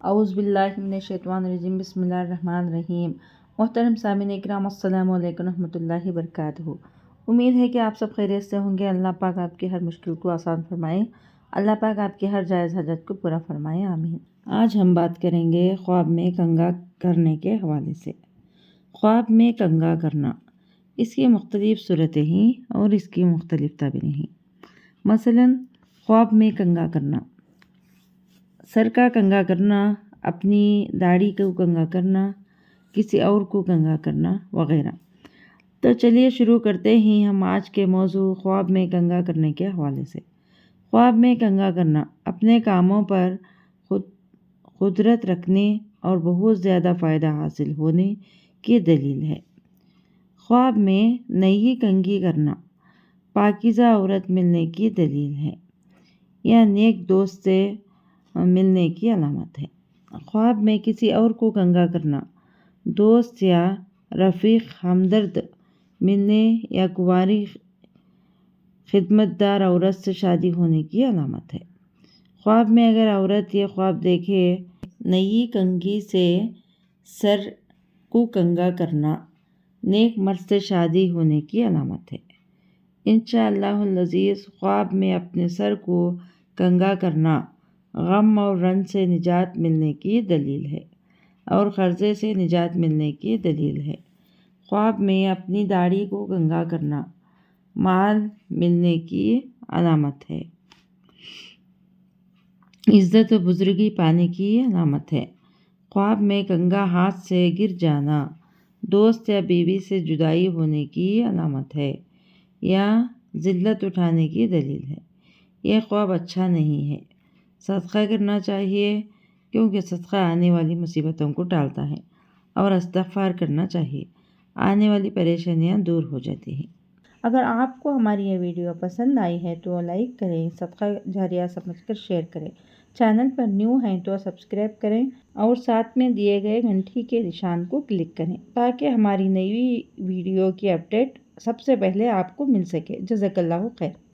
اعوذ باللہ من الشیطان الرجیم، بسم اللہ الرحمن الرحیم۔ محترم سامعین اکرام، السلام علیکم ورحمۃ اللہ وبرکاتہ۔ امید ہے کہ آپ سب خیریت سے ہوں گے۔ اللہ پاک آپ کی ہر مشکل کو آسان فرمائے، اللہ پاک آپ کی ہر جائز حاجت کو پورا فرمائے، آمین۔ آج ہم بات کریں گے خواب میں کنگھا کرنے کے حوالے سے۔ خواب میں کنگھا کرنا، اس کی مختلف صورتیں ہیں اور اس کی مختلف تعبیریں ہیں۔ مثلاً خواب میں کنگھا کرنا، سر کا کنگھا کرنا، اپنی داڑھی کو کنگھا کرنا، کسی اور کو کنگھا کرنا وغیرہ۔ تو چلیے شروع کرتے ہیں ہم آج کے موضوع خواب میں کنگھا کرنے کے حوالے سے۔ خواب میں کنگھا کرنا اپنے کاموں پر قدرت رکھنے اور بہت زیادہ فائدہ حاصل ہونے کی دلیل ہے۔ خواب میں نئی کنگھی کرنا پاکیزہ عورت ملنے کی دلیل ہے یا نیک دوست سے ملنے کی علامت ہے۔ خواب میں کسی اور کو کنگھا کرنا دوست یا رفیق ہمدرد ملنے یا کنواری خدمتدار عورت سے شادی ہونے کی علامت ہے۔ خواب میں اگر عورت یہ خواب دیکھے نئی کنگھی سے سر کو کنگھا کرنا نیک مرد سے شادی ہونے کی علامت ہے۔ انشاءاللہ العزیز خواب میں اپنے سر کو کنگھا کرنا غم اور رنج سے نجات ملنے کی دلیل ہے اور قرضے سے نجات ملنے کی دلیل ہے۔ خواب میں اپنی داڑھی کو کنگھا کرنا مال ملنے کی علامت ہے، عزت و بزرگی پانے کی علامت ہے۔ خواب میں کنگھا ہاتھ سے گر جانا دوست یا بیوی سے جدائی ہونے کی علامت ہے یا ذلت اٹھانے کی دلیل ہے۔ یہ خواب اچھا نہیں ہے، صدقہ کرنا چاہیے کیونکہ صدقہ آنے والی مصیبتوں کو ٹالتا ہے اور استغفار کرنا چاہیے، آنے والی پریشانیاں دور ہو جاتی ہیں۔ اگر آپ کو ہماری یہ ویڈیو پسند آئی ہے تو لائک کریں، صدقہ جاریہ سمجھ کر شیئر کریں، چینل پر نیو ہیں تو سبسکرائب کریں اور ساتھ میں دیے گئے گھنٹی کے نشان کو کلک کریں تاکہ ہماری نئی ویڈیو کی اپڈیٹ سب سے پہلے آپ کو مل سکے۔ جزاک اللہ خیر۔